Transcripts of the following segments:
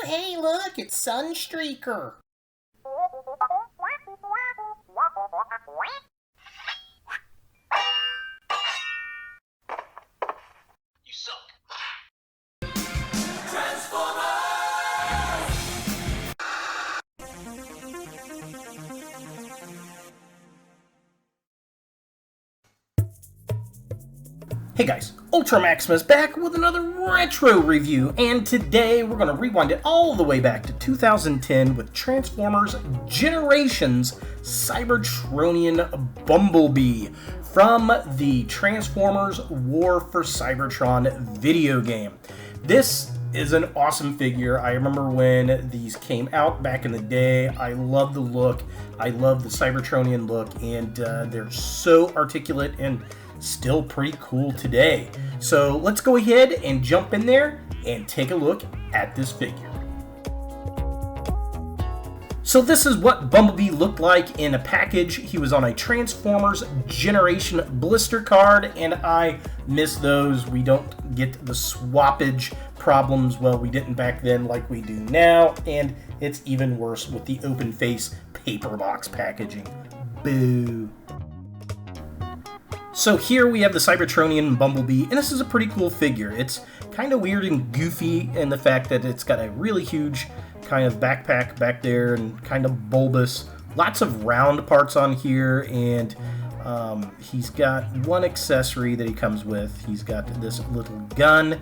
Hey, look, it's Sunstreaker. You suck. Hey guys, Ultra Maximus back with another retro review, and today we're going to rewind it all the way back to 2010 with Transformers Generations Cybertronian Bumblebee from the Transformers War for Cybertron video game. This is an awesome figure. I remember when these came out back in the day. I love the look. I love the Cybertronian look, and they're so articulate and still pretty cool today. So let's go ahead and jump in there and take a look at this figure. So this is what Bumblebee looked like in a package. He was on a Transformers Generation blister card, and I miss those. We don't get the swappage problems, well, we didn't back then like we do now, and it's even worse with the open face paper box packaging. Boo. So here we have the Cybertronian Bumblebee, and this is a pretty cool figure. It's kind of weird and goofy in the fact that it's got a really huge kind of backpack back there and kind of bulbous. Lots of round parts on here, and he's got one accessory that he comes with. He's got this little gun,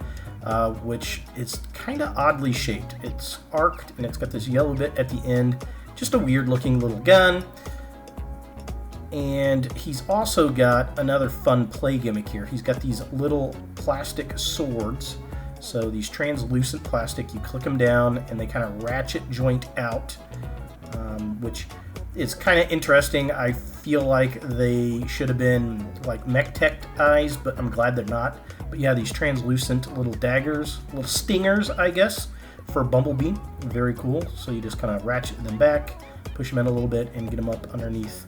which is kind of oddly shaped. It's arced, and it's got this yellow bit at the end. Just a weird looking little gun. And he's also got another fun play gimmick here. He's got these little plastic swords. So these translucent plastic, you click them down and they kind of ratchet joint out, which is kind of interesting. I feel like they should have been like mech tech eyes, but I'm glad they're not. But yeah, these translucent little daggers, little stingers, I guess, for Bumblebee. Very cool. So you just kind of ratchet them back, push them in a little bit, and get them up underneath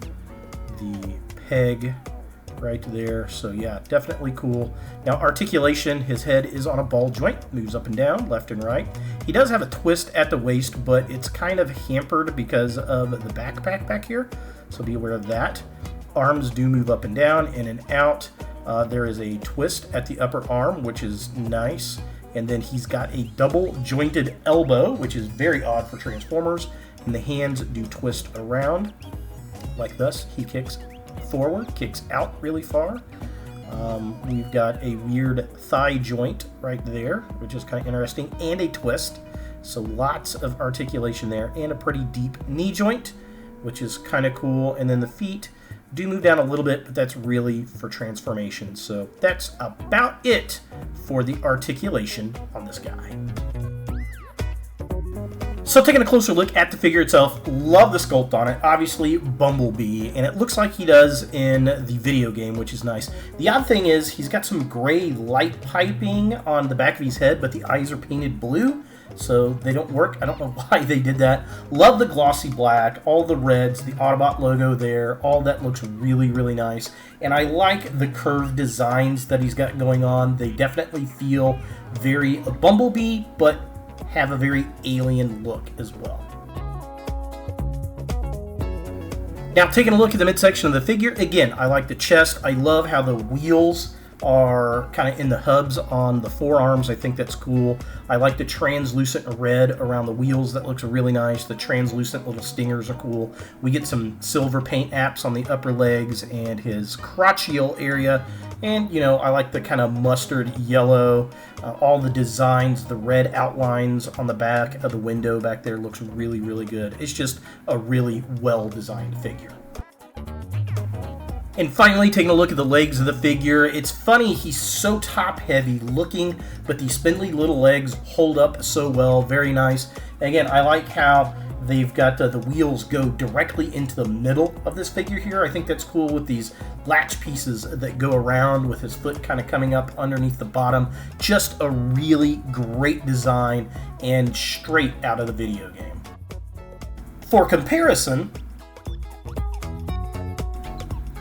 the peg right there. So yeah, definitely cool. Now articulation, his head is on a ball joint, moves up and down, left and right. He does have a twist at the waist, but it's kind of hampered because of the backpack back here, so be aware of that. Arms do move up and down, in and out. There is a twist at the upper arm, which is nice, and then he's got a double jointed elbow, which is very odd for Transformers, and the hands do twist around like this. He kicks forward, kicks out really far. We've got a weird thigh joint right there, which is kind of interesting, and a twist. So lots of articulation there, and a pretty deep knee joint, which is kind of cool. And then the feet do move down a little bit, but that's really for transformation. So that's about it for the articulation on this guy. So taking a closer look at the figure itself, love the sculpt on it. Obviously Bumblebee, and it looks like he does in the video game, which is nice. The odd thing is he's got some gray light piping on the back of his head, but the eyes are painted blue, so they don't work. I don't know why they did that. Love the glossy black, all the reds, the Autobot logo there, all that looks really, really nice. And I like the curved designs that he's got going on. They definitely feel very Bumblebee, but have a very alien look as well. Now taking a look at the midsection of the figure, again, I like the chest. I love how the wheels are kind of in the hubs on the forearms. I think that's cool. I like the translucent red around the wheels. That looks really nice. The translucent little stingers are cool. We get some silver paint apps on the upper legs and his crotchial area. And, you know, I like the kind of mustard yellow. All the designs, the red outlines on the back of the window back there looks really, really good. It's just a really well-designed figure. And finally, taking a look at the legs of the figure, it's funny, he's so top-heavy looking, but these spindly little legs hold up so well, very nice. And again, I like how they've got the wheels go directly into the middle of this figure here. I think that's cool with these latch pieces that go around with his foot kind of coming up underneath the bottom. Just a really great design and straight out of the video game. For comparison,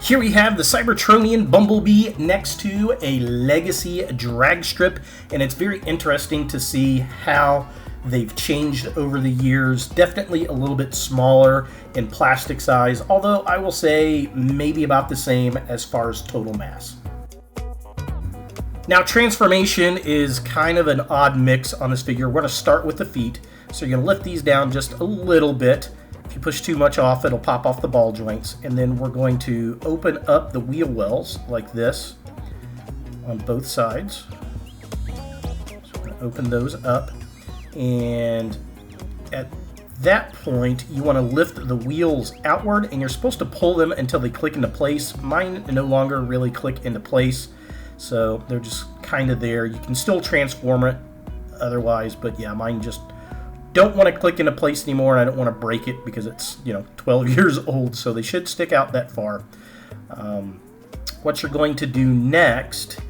here we have the Cybertronian Bumblebee next to a Legacy drag strip, and it's very interesting to see how they've changed over the years. Definitely a little bit smaller in plastic size, although I will say maybe about the same as far as total mass. Now, transformation is kind of an odd mix on this figure. We're going to start with the feet. So you're going to lift these down just a little bit. If you push too much off, it'll pop off the ball joints. And then we're going to open up the wheel wells like this on both sides. So we're going to open those up. And at that point, you want to lift the wheels outward, and you're supposed to pull them until they click into place. Mine no longer really click into place, so they're just kind of there. You can still transform it otherwise, but yeah, mine just don't want to click into place anymore, and I don't want to break it because it's 12 years old, so they should stick out that far. What you're going to do next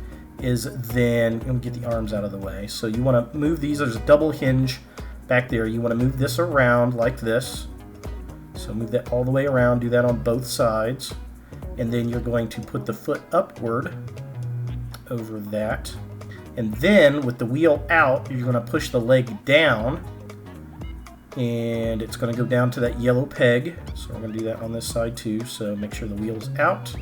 is then, let me get the arms out of the way. So you want to move these, there's a double hinge back there. You want to move this around like this. So move that all the way around, do that on both sides. And then you're going to put the foot upward over that. And then with the wheel out, you're going to push the leg down. And it's going to go down to that yellow peg. So we're going to do that on this side too. So make sure the wheel's out.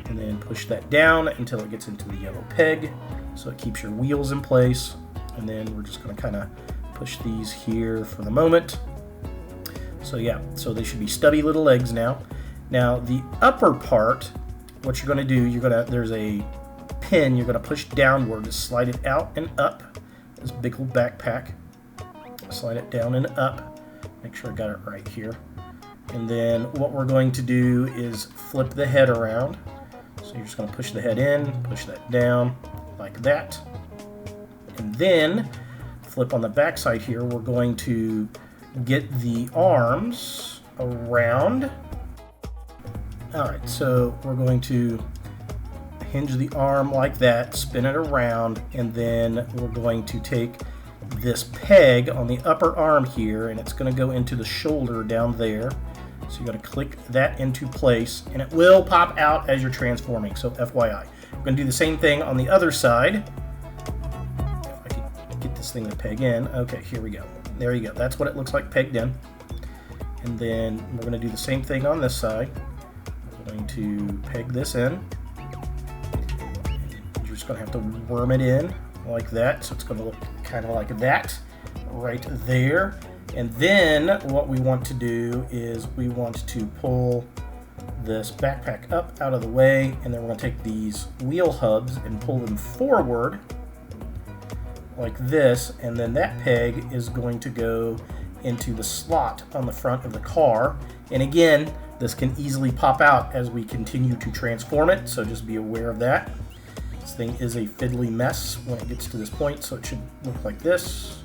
And then push that down until it gets into the yellow peg, so it keeps your wheels in place. And then we're just going to kind of push these here for the moment. So yeah, so they should be stubby little legs now. Now the upper part, what you're going to do, there's a pin you're going to push downward to slide it out and up. This big old backpack. Slide it down and up. Make sure I got it right here. And then what we're going to do is flip the head around. So you're just going to push the head in, push that down like that. And then flip on the back side here. We're going to get the arms around. Alright, so we're going to hinge the arm like that, spin it around, and then we're going to take this peg on the upper arm here, and it's going to go into the shoulder down there. So you got to click that into place, and it will pop out as you're transforming, so FYI. We're going to do the same thing on the other side. If I could get this thing to peg in. Okay, here we go. There you go. That's what it looks like pegged in. And then we're going to do the same thing on this side. We're going to peg this in. You're just going to have to worm it in like that, so it's going to look kind of like that right there. And then what we want to do is we want to pull this backpack up out of the way, and then we're going to take these wheel hubs and pull them forward like this, and then that peg is going to go into the slot on the front of the car. And again, this can easily pop out as we continue to transform it, so just be aware of that. This thing is a fiddly mess when it gets to this point, so it should look like this.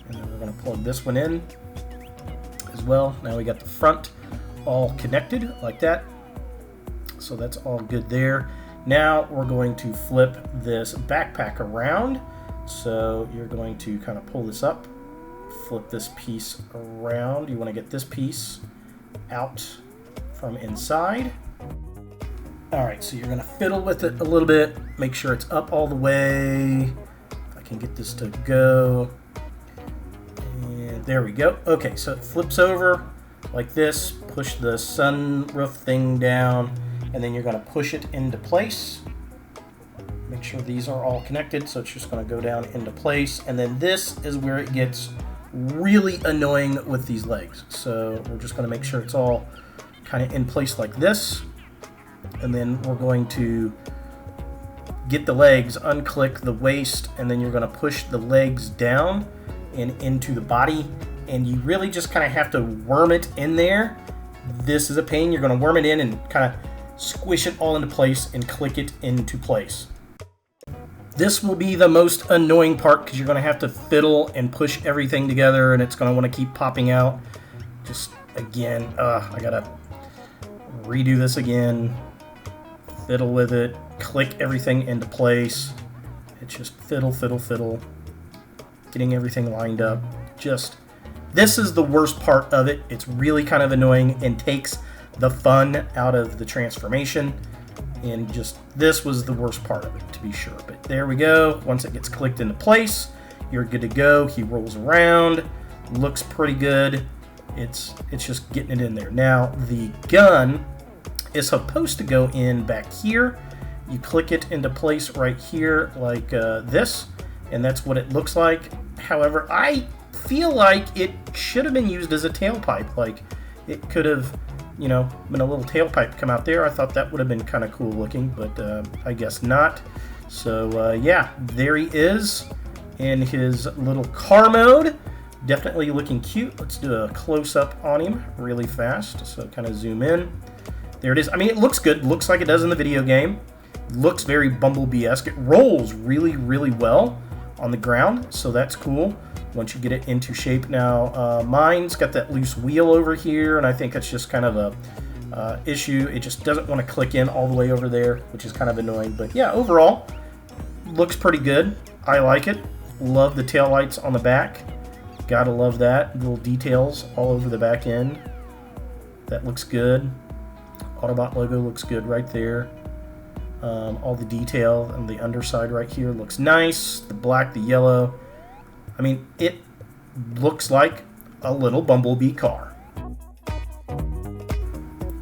And then we're going to plug this one in as well. Now we got the front all connected like that. So that's all good there. Now we're going to flip this backpack around. So you're going to kind of pull this up, flip this piece around. You want to get this piece out from inside. Alright, so you're going to fiddle with it a little bit. Make sure it's up all the way. If I can get this to go. There we go. Okay, so it flips over like this. Push the sunroof thing down, and then you're going to push it into place. Make sure these are all connected, so it's just going to go down into place. And then this is where it gets really annoying with these legs. So we're just going to make sure it's all kind of in place like this. And then we're going to get the legs, unclick the waist, and then you're going to push the legs down and into the body, and you really just kind of have to worm it in there. This is a pain. You're going to worm it in and kind of squish it all into place and click it into place. This will be the most annoying part because you're going to have to fiddle and push everything together, and it's going to want to keep popping out. Just again, I got to redo this again, fiddle with it, click everything into place. It's just fiddle, fiddle, fiddle. Getting everything lined up. This is the worst part of it. It's really kind of annoying and takes the fun out of the transformation. And this was the worst part of it, to be sure. But there we go. Once it gets clicked into place, you're good to go. He rolls around, looks pretty good. It's just getting it in there. Now, the gun is supposed to go in back here. You click it into place right here like this, and that's what it looks like. However, I feel like it should have been used as a tailpipe. Like, it could have, you know, been a little tailpipe come out there. I thought that would have been kind of cool looking, but I guess not. So, yeah, there he is in his little car mode. Definitely looking cute. Let's do a close-up on him really fast. So kind of zoom in. There it is. I mean, it looks good. Looks like it does in the video game. Looks very Bumblebee-esque. It rolls really, really well on the ground, so that's cool once you get it into shape. Now, mine's got that loose wheel over here, and I think it's just kind of a issue. It just doesn't want to click in all the way over there, which is kind of annoying. But yeah, overall, looks pretty good. I like it. Love the taillights on the back. Gotta love that. Little details all over the back end. That looks good. Autobot logo looks good right there. All the detail on the underside right here looks nice. The black, the yellow. I mean, it looks like a little Bumblebee car.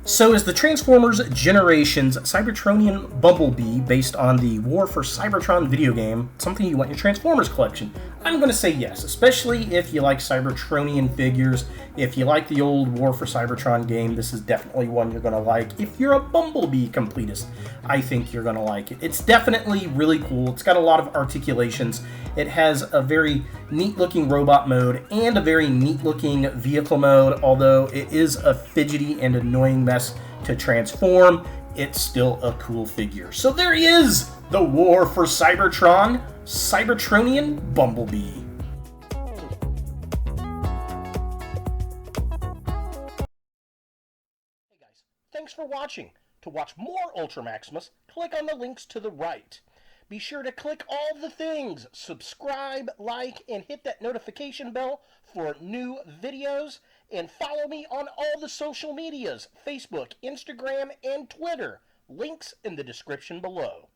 So is the Transformers Generations Cybertronian Bumblebee, based on the War for Cybertron video game, something you want in your Transformers collection? I'm going to say yes, especially if you like Cybertronian figures. If you like the old War for Cybertron game, this is definitely one you're going to like. If you're a Bumblebee completist, I think you're going to like it. It's definitely really cool. It's got a lot of articulations. It has a very neat-looking robot mode and a very neat-looking vehicle mode, although it is a fidgety and annoying mess to transform. It's still a cool figure. So there he is, the War for Cybertron, Cybertronian Bumblebee. Hey guys, thanks for watching. To watch more Ultra Maximus, click on the links to the right. Be sure to click all the things, subscribe, like, and hit that notification bell for new videos, and follow me on all the social medias, Facebook, Instagram, and Twitter. Links in the description below.